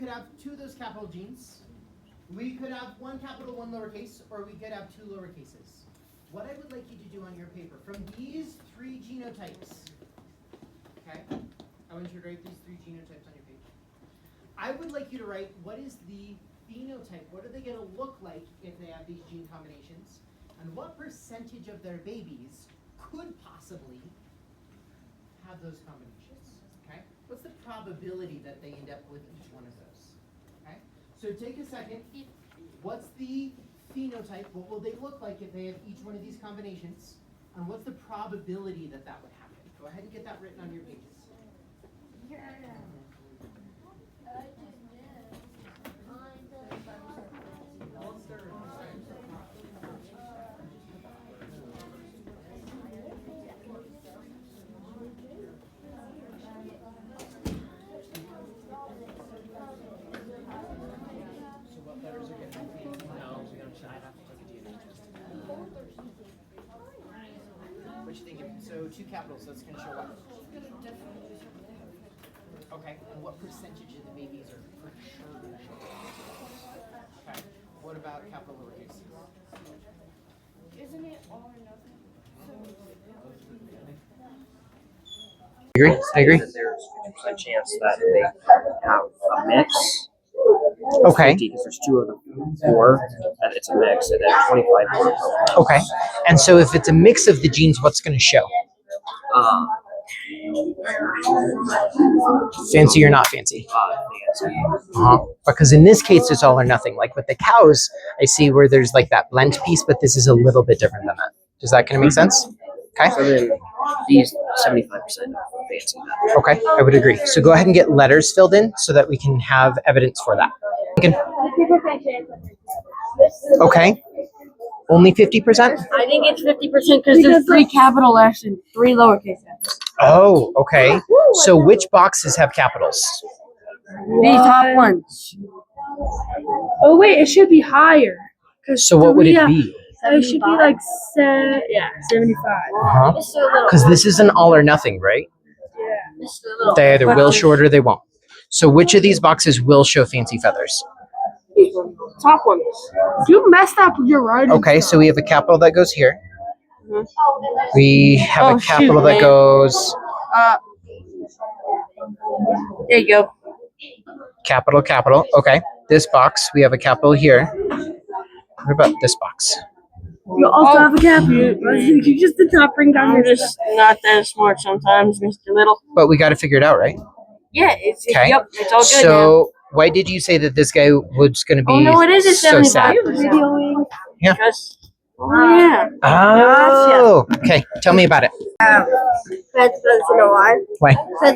could have two of those capital genes. We could have one capital, one lowercase, or we could have two lowercases. What I would like you to do on your paper, from these three genotypes, okay? I want you to write these three genotypes on your page. I would like you to write, what is the phenotype? What are they going to look like if they have these gene combinations? And what percentage of their babies could possibly have those combinations, okay? What's the probability that they end up with each one of those, okay? So take a second. What's the phenotype? What will they look like if they have each one of these combinations? And what's the probability that that would happen? Go ahead and get that written on your pages. What you thinking? So two capitals, that's going to show what? Okay, and what percentage of the babies are for sure going to show that? Okay, what about capital lowercase? Isn't it all or nothing? I agree. There's a 50% chance that they have a mix. Okay. Because there's two of the four, and it's a mix, and then 25%. Okay. And so if it's a mix of the genes, what's going to show? Fancy or not fancy? Fancy. Because in this case, it's all or nothing. Like with the cows, I see where there's like that blend piece, but this is a little bit different than that. Does that kind of make sense? Okay. So then these 75% fancy. Okay, I would agree. So go ahead and get letters filled in so that we can have evidence for that. Okay. Only 50%? I think it's 50% because there's 3 capital F's and 3 lowercase F's. Oh, okay. So which boxes have capitals? These top ones. Oh wait, it should be higher. So what would it be? It should be like 75. Because this is an all or nothing, right? Yeah. They either will show it or they won't. So which of these boxes will show fancy feathers? Top ones. You messed up your writing. Okay, so we have a capital that goes here. We have a capital that goes There you go. capital, capital. Okay, this box, we have a capital here. What about this box? You also have a cap. You just did not bring down I'm your just not that smart sometimes, Mr. Little. But we got to figure it out, right? Yeah, it's Okay. yep, it's all good now. So why did you say that this guy was going to be Oh no, it is a so sad? 75%. Yeah. Because, yeah. Oh, okay. Tell me about it. That's you know why? Why? Because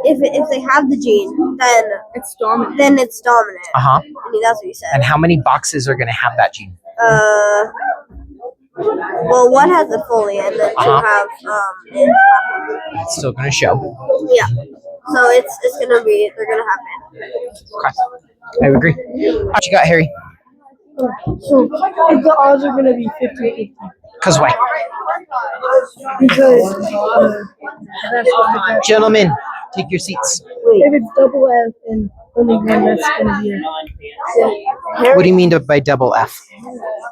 if they have the gene, then It's dominant. then it's dominant. Uh-huh. I mean, that's what you said. And how many boxes are going to have that gene? Well, one has a fully, and then two have It's still going to show. yeah. So it's gonna be they're gonna have it. Okay. I agree. What you got, Harry? So if the odds are gonna be 50-50. Because why? Because that's what Gentlemen, take your seats. if it's double F and only one, that's gonna be What do you mean by double F?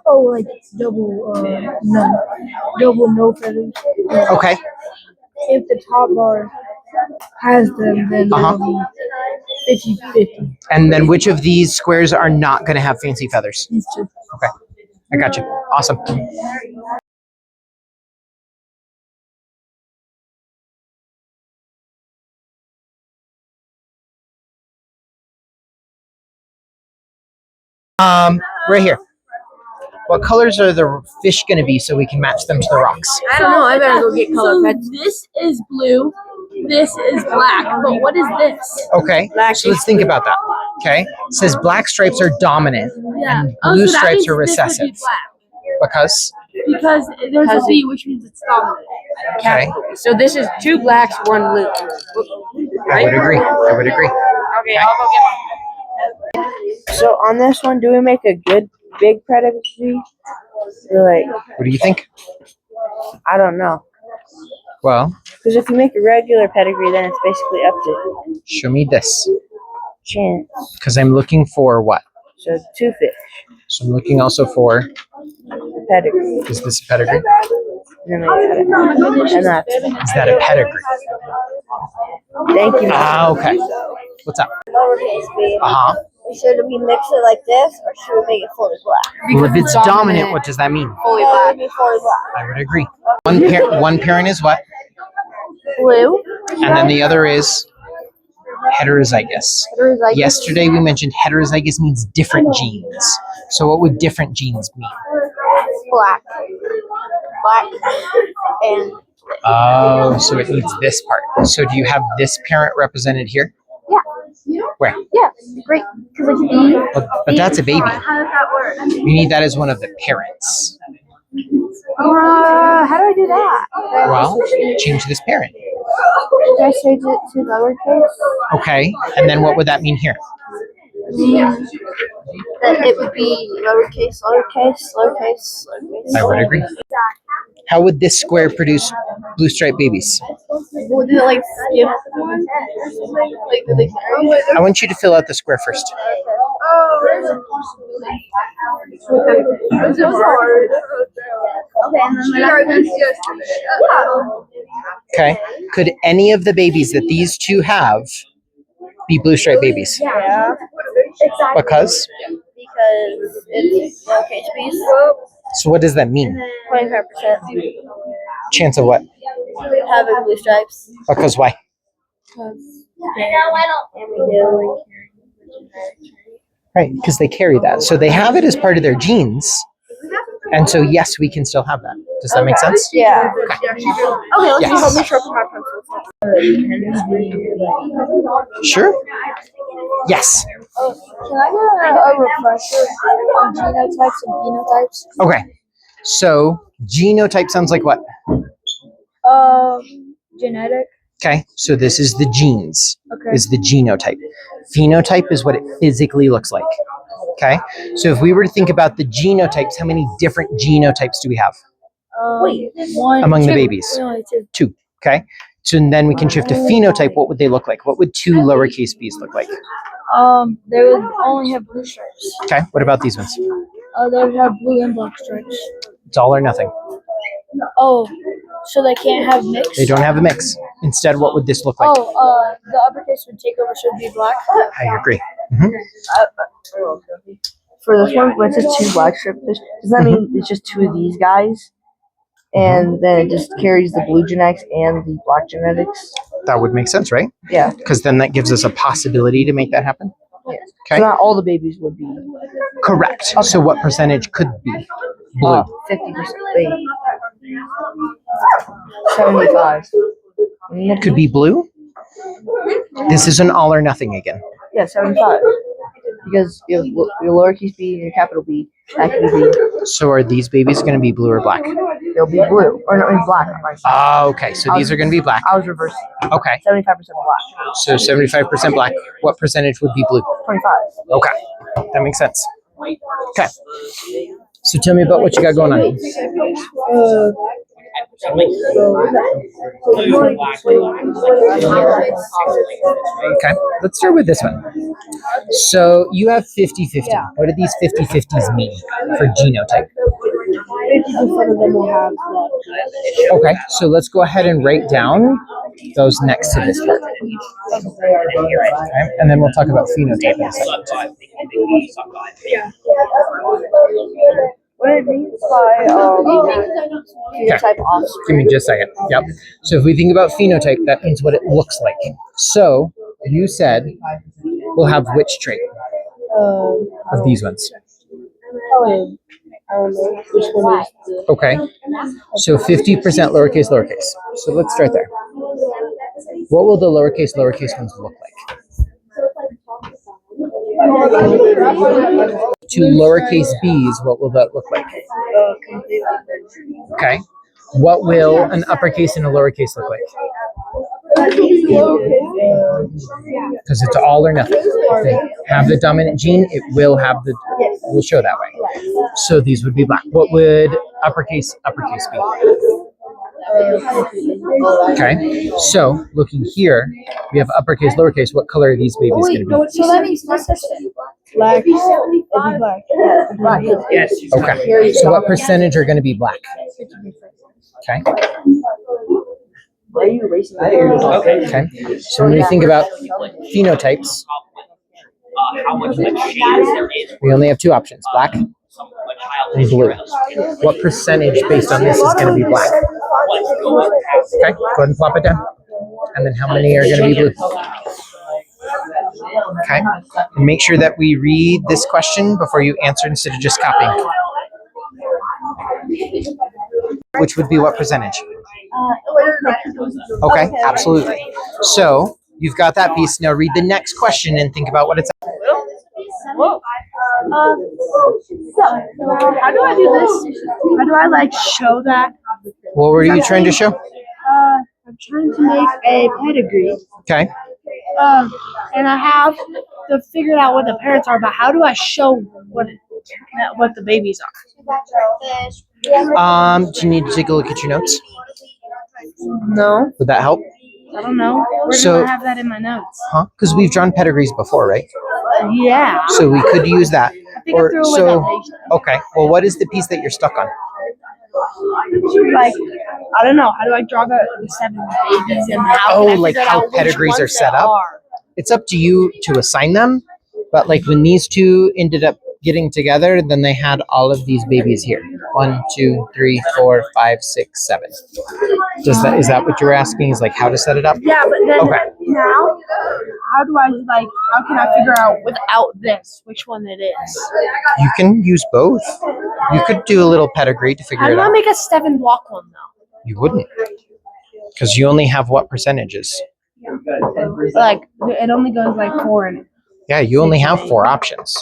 like double no feathers. Okay. If the top bar has them, then it'll be 50-50. And then which of these squares are not going to have fancy feathers? These two. Okay. I got you. Awesome. Right here. What colors are the fish going to be so we can match them to the rocks? I don't know, I better go get color pets. This is blue. This is black. But what is this? Okay. So let's think about that. Okay. It says black stripes are dominant and blue so that stripes means are this would be recessive. black. Because? Because there's a B, which means it's dominant. Okay. So this is 2 blacks, 1 blue. I would agree. I would agree. Okay, I'll go get mine. So on this one, do we make a good big pedigree? Or like, What do you think? I don't know. Well, Because if you make a regular pedigree, then it's basically up to. show me this. chance. Because I'm looking for what? So 2 fish. So I'm looking also for, The pedigree. is this a pedigree? And then I and that's Is that a pedigree? thank you. Ah, okay. What's up? Lowercase b. Uh-huh. Should we mix it like this, or should we make it fully black? Well, if it's dominant, what does that mean? Fully black. It would be fully black. I would agree. One parent is what? Blue. And then the other is heterozygous. Yesterday we mentioned heterozygous means different genes. So what would different genes mean? Black. Black. And Oh, so it needs this part. So do you have this parent represented here? yeah. Where? Yeah. Great. Because like B. But that's a baby. How does that work? You need that as one of the parents. How do I do that? Well, change this parent. Did I change it to lowercase? Okay. And then what would that mean here? That it would be lowercase, lowercase, lowercase, lowercase. I would agree. How would this square produce blue striped babies? Would it like skip one? Like, did they carry? I want you to fill out the square first. Oh, this is hard. Okay, and then Okay. Could any of the babies that these two have be blue striped babies? yeah. Exactly. Because? Because it's lowercase b's. So what does that mean? 25% Chance of what? having blue stripes. Because why? Right, because they carry that. So they have it as part of their genes. And so yes, we can still have that. Does that make sense? Yeah. Okay, let's Yes. help me sharpen my pencil. Sure. Yes. Can I get a refresher on genotypes and phenotypes? Okay. So genotype sounds like what? Genetic. Okay. So this is the genes, Okay. is the genotype. Phenotype is what it physically looks like. Okay. So if we were to think about the genotypes, how many different genotypes do we have One, among the two. babies? We only two. Two. Okay. So then we can shift to phenotype. What would they look like? What would two lowercase b's look like? They would only have blue stripes. Okay. What about these ones? They would have blue and black stripes. It's all or nothing. Oh, so they can't have mixed? They don't have a mix. Instead, what would this look like? The uppercase would take over, so it'd be black. I agree. For this one, when it says 2 black strip fish, does that mean it's just 2 of these guys? And then it just carries the blue genetics and the black genetics? That would make sense, right? Yeah. Because then that gives us a possibility to make that happen. So Okay. not all the babies would be Correct. So what percentage could be blue? 50%. Wait. 75. It could be blue. This is an all or nothing again. Yeah, 75. Because your lowercase b and your capital B, that can be, So are these babies going to be blue or black? they'll be blue. Or no, I mean black. I'm right. Oh, okay. So these are going to be black. I was reversing. Okay. 75% black. So 75% black. What percentage would be blue? 25. Okay. That makes sense. Okay. So tell me about what you got going on. Okay, let's start with this one. So you have 50-50. What do these 50-50s mean for genotype? 50% of them will have that. Okay, so let's go ahead and write down those next to this part. Okay, and then we'll talk about phenotype in a second. What it means by phenotype offspring. Give me just a second. Yep. So if we think about phenotype, that means what it looks like. So you said we'll have which trait of these ones? I don't know which one is the... Okay. So 50% lowercase, lowercase. So let's start there. What will the lowercase ones look like? To lowercase b's, what will that look like? Okay. What will an uppercase and a lowercase look like? Because it's all or nothing. If they have the dominant gene, it will have the, will show that way. So these would be black. What would uppercase be? Okay. So looking here, we have uppercase, lowercase. What color are these babies going to be? So that means this is Black. It'd be black. Yes. Okay. So what percentage are going to be black? Okay. Why are you erasing that? Okay. So when we think about phenotypes, How much of a chance there is we only have two options: black and blue. What percentage based on this is going to be black? Okay. Go ahead and plop it down. And then how many are going to be blue? Okay. And make sure that we read this question before you answer instead of just copying. Which would be what percentage? Okay, absolutely. So you've got that piece. Now read the next question and think about what it's. So, how do I do this? How do I like show that? What were you trying to show? I'm trying to make a pedigree. Okay. And I have to figure out what the parents are, but how do I show what the babies are? Do you need to take a look at your notes? No, Would that help? I don't know. Where So- do I have that in my notes? Huh? Because we've drawn pedigrees before, right? Yeah. So we could use that. I think I Or threw away so. that page. Okay. Well, what is the piece that you're stuck on? Like, I don't know. How do I draw the 7 babies and how? Oh, can I like figure how out which pedigrees ones are set they up? are? It's up to you to assign them. But like when these two ended up getting together, then they had all of these babies here. 1, 2, 3, 4, 5, 6, 7. Is that what you're asking? Is like how to set it up? Yeah, but then Okay. now, how do I like? How can I figure out without this which one it is? You can use both. You could do a little pedigree to figure How it do I out. make a 7 block one though? You wouldn't. Because you only have what percentages? Like it only goes like 4 in it. Yeah, you only have 4 options.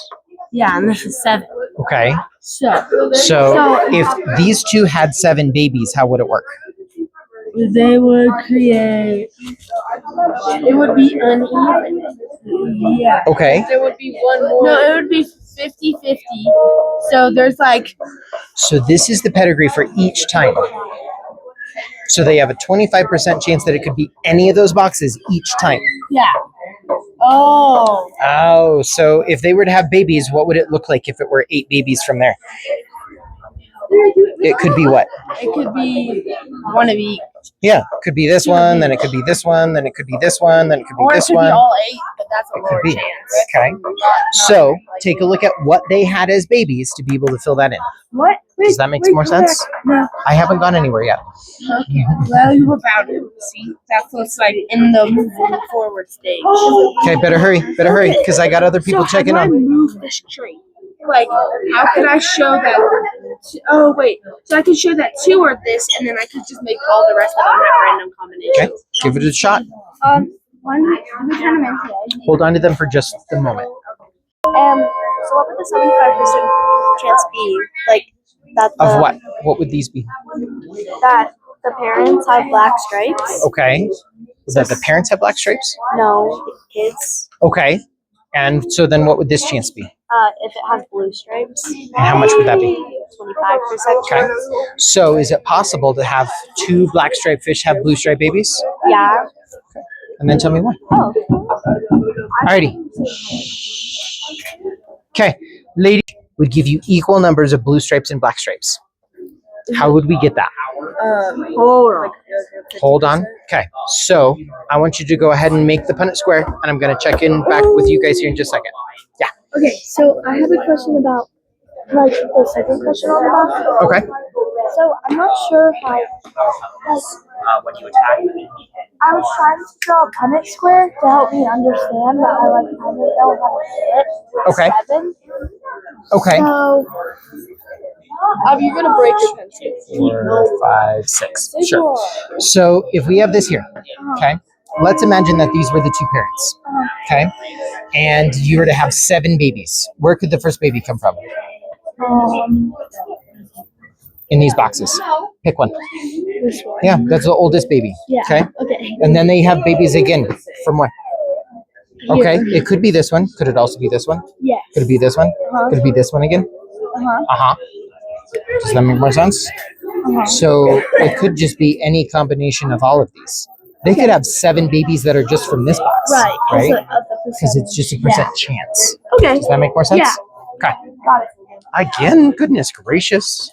Yeah, and this is 7. Okay. So So if these two had 7 babies, how would it work? they would create. It would be uneven. Yeah. Okay. There would be one more. No, it would be 50-50. So there's like. So this is the pedigree for each time. So they have a 25% chance that it could be any of those boxes each time. Yeah. Oh. Oh, so if they were to have babies, what would it look like if it were 8 babies from there? It could be what? It could be one of each. Yeah, it could be this one, then it could be this one, then it could be this one, then it could be Or it this could one. be all 8, but that's a It could lower be. chance. Okay. So take a look at what they had as babies to be able to fill that in. What? Does that make more sense? No. I haven't gone anywhere yet. Okay. Well, you were about to. See, that's what's like in the moving forward stage. Okay, better hurry, because I got other people checking how do I on. move this tree? Like, how can I show that? Oh wait, so I can show that 2 are this, and then I could just make all the rest of them have random combinations. Okay, give it a shot. one. Did we turn them in today? Hold on to them for just a moment. So what would the 75% chance be? Like that Of what? What would these be? that the parents have black stripes? Okay. That the parents have black stripes? No, the kids. Okay. And so then what would this chance be? If it has blue stripes. And how much would that be? 25% Okay. chance. So is it possible to have 2 black striped fish have blue striped babies? Yeah. And then tell me why. Oh. Alrighty. Okay. Lady would give you equal numbers of blue stripes and black stripes. How would we get that? Hold on. Hold on. Okay. So I want you to go ahead and make the Punnett square, and I'm going to check in back with you guys here in just a second. Yeah. Okay, so I have a question about like the second question on the box. Okay. So I'm not sure how when you attack them. I was trying to draw a Punnett square to help me understand, but I didn't know how to do it. Okay. 7. Okay. So You're gonna break your pencil. 4, 5, 6. Sure. So if we have this here, okay, let's imagine that these were the 2 parents, okay, and you were to have 7 babies. Where could the first baby come from in these boxes? Pick one. this one. Yeah, that's the oldest baby. Yeah. Okay, Okay. and then they have babies again from where? Okay, it could be this one. Could it also be this one? Yes. Could it be this one? Could it be this one again? Uh-huh. Uh huh. Does that make more sense? So it could just be any combination of all of these. They could have 7 babies that are just from this box. Right. Right? Of the Because it's just a percent chance. Okay. Does that make more sense? Yeah. Okay. Got it. Again, goodness gracious.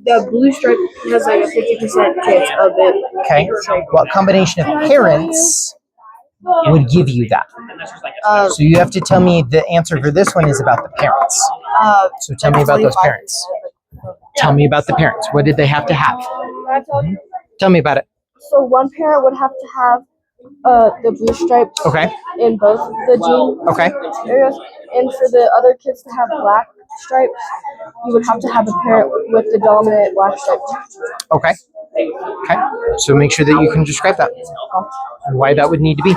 The blue stripe has like a 50% chance of it. Okay. What combination of parents would give you that? So you have to tell me the answer for this one is about the parents. So tell me about those parents. Tell me about the parents. What did they have to have? Can I tell you? Tell me about it. So one parent would have to have the blue stripes Okay. in both of the gene Okay. areas, and for the other kids to have black stripes, you would have to have a parent with the dominant black stripe. Okay. Okay. So make sure that you can describe that and why that would need to be.